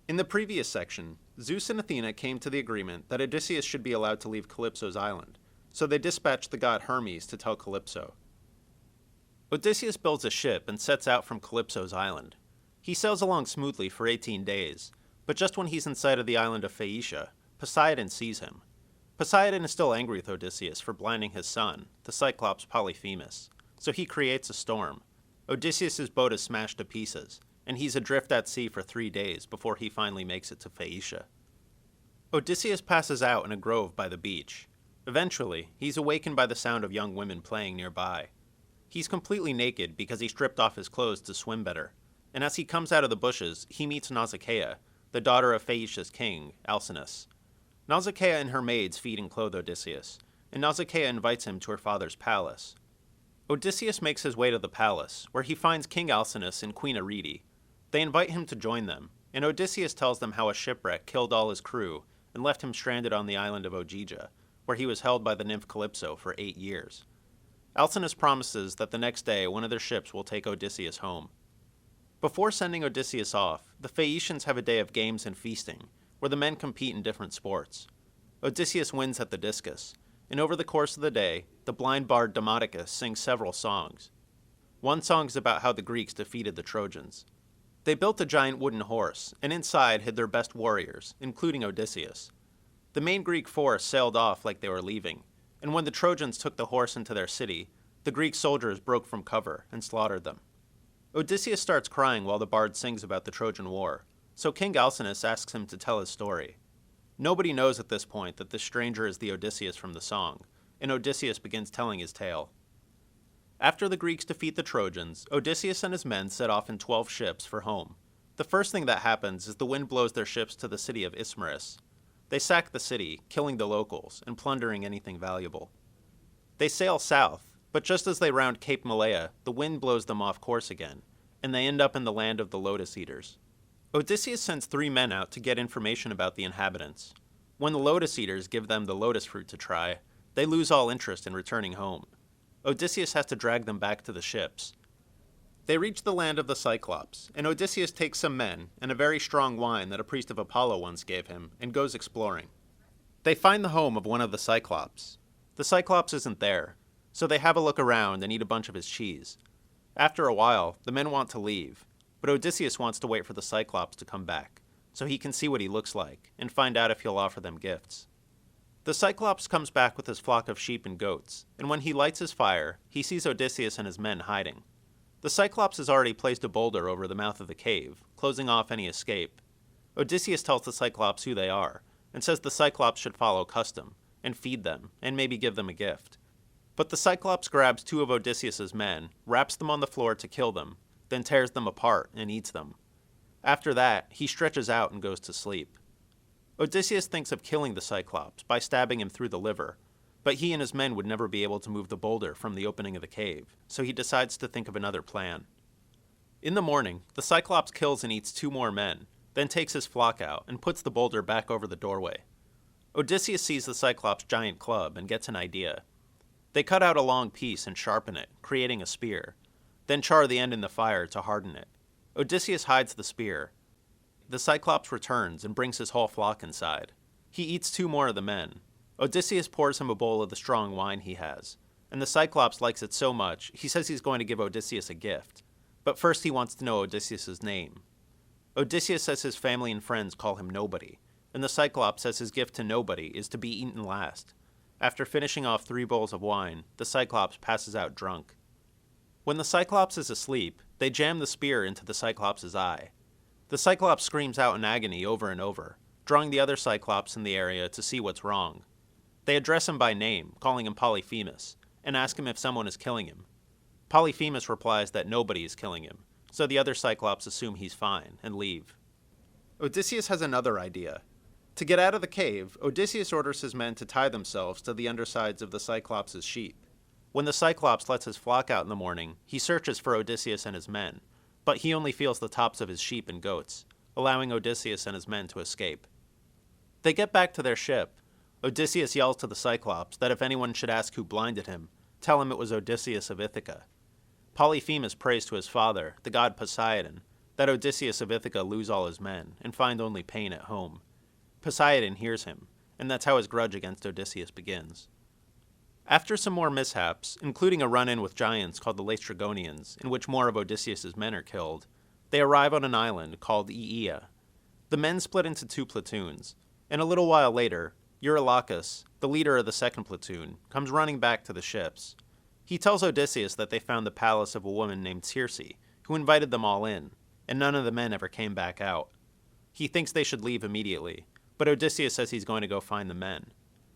In the previous section, Zeus and Athena came to the agreement that Odysseus should be allowed to leave Calypso's island, so they dispatched the god Hermes to tell Calypso. Odysseus builds a ship and sets out from Calypso's island. He sails along smoothly for 18 days, but just when he's in sight of the island of Phaeacia, Poseidon sees him. Poseidon is still angry with Odysseus for blinding his son, the Cyclops Polyphemus, so he creates a storm. Odysseus' boat is smashed to pieces, and he's adrift at sea for 3 days before he finally makes it to Phaeacia. Odysseus passes out in a grove by the beach. Eventually, he's awakened by the sound of young women playing nearby. He's completely naked because he stripped off his clothes to swim better, and as he comes out of the bushes, he meets Nausicaa, the daughter of Phaeacia's king, Alcinous. Nausicaa and her maids feed and clothe Odysseus, and Nausicaa invites him to her father's palace. Odysseus makes his way to the palace, where he finds King Alcinous and Queen Arete. They invite him to join them, and Odysseus tells them how a shipwreck killed all his crew and left him stranded on the island of Ogygia, where he was held by the nymph Calypso for 8 years. Alcinous promises that the next day one of their ships will take Odysseus home. Before sending Odysseus off, the Phaeacians have a day of games and feasting, where the men compete in different sports. Odysseus wins at the discus, and over the course of the day, the blind bard Demodocus sings several songs. One song is about how the Greeks defeated the Trojans. They built a giant wooden horse, and inside hid their best warriors, including Odysseus. The main Greek force sailed off like they were leaving, and when the Trojans took the horse into their city, the Greek soldiers broke from cover and slaughtered them. Odysseus starts crying while the bard sings about the Trojan War, so King Alcinous asks him to tell his story. Nobody knows at this point that this stranger is the Odysseus from the song, and Odysseus begins telling his tale. After the Greeks defeat the Trojans, Odysseus and his men set off in 12 ships for home. The first thing that happens is the wind blows their ships to the city of Ismarus. They sack the city, killing the locals and plundering anything valuable. They sail south, but just as they round Cape Malea, the wind blows them off course again, and they end up in the land of the Lotus Eaters. Odysseus sends 3 men out to get information about the inhabitants. When the Lotus Eaters give them the lotus fruit to try, they lose all interest in returning home. Odysseus has to drag them back to the ships. They reach the land of the Cyclops, and Odysseus takes some men and a very strong wine that a priest of Apollo once gave him, and goes exploring. They find the home of one of the Cyclops. The Cyclops isn't there, so they have a look around and eat a bunch of his cheese. After a while, the men want to leave, but Odysseus wants to wait for the Cyclops to come back, so he can see what he looks like and find out if he'll offer them gifts. The Cyclops comes back with his flock of sheep and goats, and when he lights his fire, he sees Odysseus and his men hiding. The Cyclops has already placed a boulder over the mouth of the cave, closing off any escape. Odysseus tells the Cyclops who they are, and says the Cyclops should follow custom, and feed them, and maybe give them a gift. But the Cyclops grabs 2 of Odysseus's men, wraps them on the floor to kill them, then tears them apart and eats them. After that, he stretches out and goes to sleep. Odysseus thinks of killing the Cyclops by stabbing him through the liver, but he and his men would never be able to move the boulder from the opening of the cave, so he decides to think of another plan. In the morning, the Cyclops kills and eats 2 more men, then takes his flock out and puts the boulder back over the doorway. Odysseus sees the Cyclops' giant club and gets an idea. They cut out a long piece and sharpen it, creating a spear, then char the end in the fire to harden it. Odysseus hides the spear. The Cyclops returns and brings his whole flock inside. He eats 2 more of the men. Odysseus pours him a bowl of the strong wine he has, and the Cyclops likes it so much, he says he's going to give Odysseus a gift. But first he wants to know Odysseus' name. Odysseus says his family and friends call him Nobody, and the Cyclops says his gift to Nobody is to be eaten last. After finishing off 3 bowls of wine, the Cyclops passes out drunk. When the Cyclops is asleep, they jam the spear into the Cyclops' eye. The Cyclops screams out in agony over and over, drawing the other Cyclops in the area to see what's wrong. They address him by name, calling him Polyphemus, and ask him if someone is killing him. Polyphemus replies that nobody is killing him, so the other Cyclops assume he's fine and leave. Odysseus has another idea. To get out of the cave, Odysseus orders his men to tie themselves to the undersides of the Cyclops' sheep. When the Cyclops lets his flock out in the morning, he searches for Odysseus and his men, but he only feels the tops of his sheep and goats, allowing Odysseus and his men to escape. They get back to their ship. Odysseus yells to the Cyclops that if anyone should ask who blinded him, tell him it was Odysseus of Ithaca. Polyphemus prays to his father, the god Poseidon, that Odysseus of Ithaca lose all his men and find only pain at home. Poseidon hears him, and that's how his grudge against Odysseus begins. After some more mishaps, including a run-in with giants called the Laestrygonians, in which more of Odysseus's men are killed, they arrive on an island called Aea. The men split into 2 platoons, and a little while later, Eurylochus, the leader of the second platoon, comes running back to the ships. He tells Odysseus that they found the palace of a woman named Circe, who invited them all in, and none of the men ever came back out. He thinks they should leave immediately, but Odysseus says he's going to go find the men.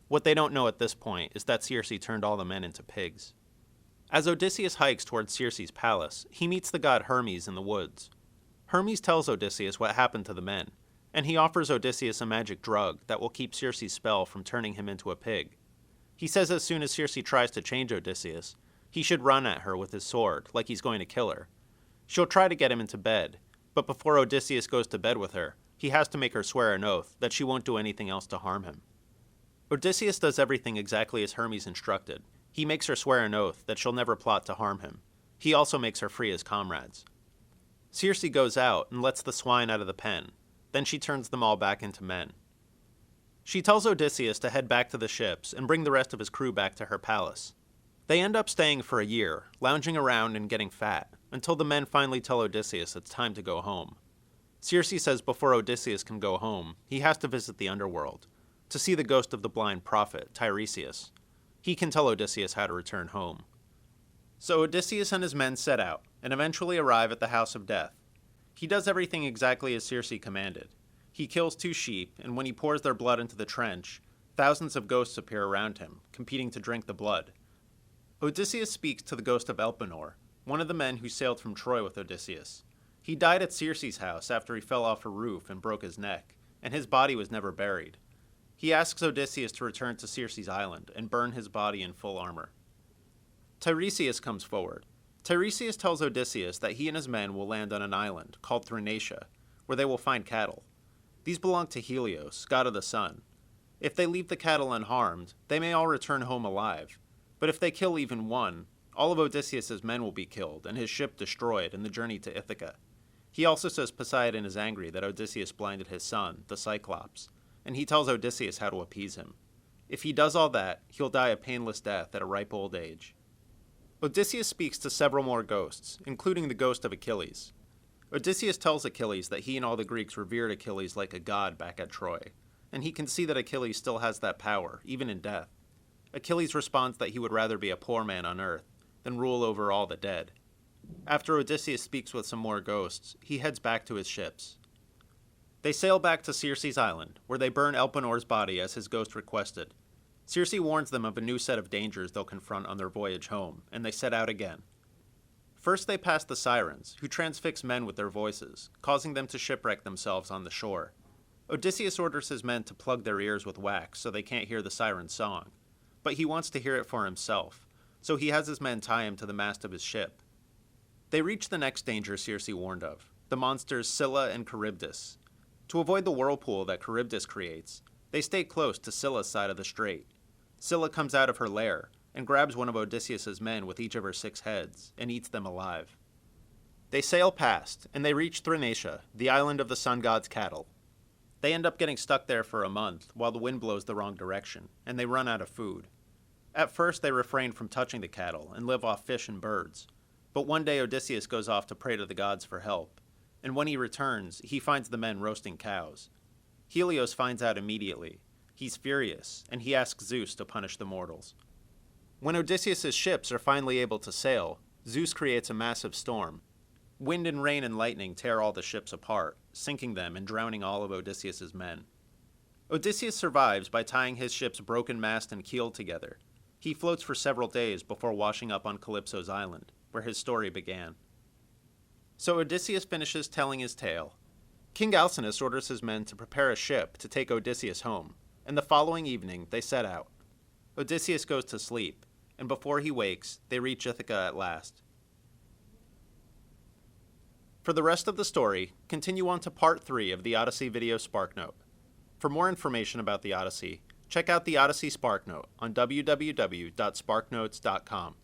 What they don't know at this point is that Circe turned all the men into pigs. As Odysseus hikes towards Circe's palace, he meets the god Hermes in the woods. Hermes tells Odysseus what happened to the men, and he offers Odysseus a magic drug that will keep Circe's spell from turning him into a pig. He says as soon as Circe tries to change Odysseus, he should run at her with his sword, like he's going to kill her. She'll try to get him into bed, but before Odysseus goes to bed with her, he has to make her swear an oath that she won't do anything else to harm him. Odysseus does everything exactly as Hermes instructed. He makes her swear an oath that she'll never plot to harm him. He also makes her free his comrades. Circe goes out and lets the swine out of the pen. Then she turns them all back into men. She tells Odysseus to head back to the ships and bring the rest of his crew back to her palace. They end up staying for a year, lounging around and getting fat, until the men finally tell Odysseus it's time to go home. Circe says before Odysseus can go home, he has to visit the underworld, to see the ghost of the blind prophet, Tiresias. He can tell Odysseus how to return home. So Odysseus and his men set out, and eventually arrive at the House of Death. He does everything exactly as Circe commanded. He kills 2 sheep, and when he pours their blood into the trench, thousands of ghosts appear around him, competing to drink the blood. Odysseus speaks to the ghost of Elpenor, one of the men who sailed from Troy with Odysseus. He died at Circe's house after he fell off a roof and broke his neck, and his body was never buried. He asks Odysseus to return to Circe's island and burn his body in full armor. Tiresias comes forward. Tiresias tells Odysseus that he and his men will land on an island called Thrinacia, where they will find cattle. These belong to Helios, god of the sun. If they leave the cattle unharmed, they may all return home alive. But if they kill even one, all of Odysseus's men will be killed and his ship destroyed in the journey to Ithaca. He also says Poseidon is angry that Odysseus blinded his son, the Cyclops, and he tells Odysseus how to appease him. If he does all that, he'll die a painless death at a ripe old age. Odysseus speaks to several more ghosts, including the ghost of Achilles. Odysseus tells Achilles that he and all the Greeks revered Achilles like a god back at Troy, and he can see that Achilles still has that power, even in death. Achilles responds that he would rather be a poor man on earth than rule over all the dead. After Odysseus speaks with some more ghosts, he heads back to his ships. They sail back to Circe's island, where they burn Elpenor's body as his ghost requested. Circe warns them of a new set of dangers they'll confront on their voyage home, and they set out again. First they pass the Sirens, who transfix men with their voices, causing them to shipwreck themselves on the shore. Odysseus orders his men to plug their ears with wax so they can't hear the Siren's song, but he wants to hear it for himself, so he has his men tie him to the mast of his ship. They reach the next danger Circe warned of, the monsters Scylla and Charybdis. To avoid the whirlpool that Charybdis creates, they stay close to Scylla's side of the strait. Scylla comes out of her lair and grabs one of Odysseus's men with each of her 6 heads and eats them alive. They sail past, and they reach Thrinacia, the island of the sun god's cattle. They end up getting stuck there for a month while the wind blows the wrong direction, and they run out of food. At first they refrain from touching the cattle and live off fish and birds, but one day Odysseus goes off to pray to the gods for help, and when he returns, he finds the men roasting cows. Helios finds out immediately. He's furious, and he asks Zeus to punish the mortals. When Odysseus's ships are finally able to sail, Zeus creates a massive storm. Wind and rain and lightning tear all the ships apart, sinking them and drowning all of Odysseus's men. Odysseus survives by tying his ship's broken mast and keel together. He floats for several days before washing up on Calypso's island, where his story began. So Odysseus finishes telling his tale. King Alcinous orders his men to prepare a ship to take Odysseus home, and the following evening they set out. Odysseus goes to sleep, and before he wakes, they reach Ithaca at last. For the rest of the story, continue on to Part 3 of the Odyssey video SparkNote. For more information about the Odyssey, check out the Odyssey SparkNote on www.sparknotes.com.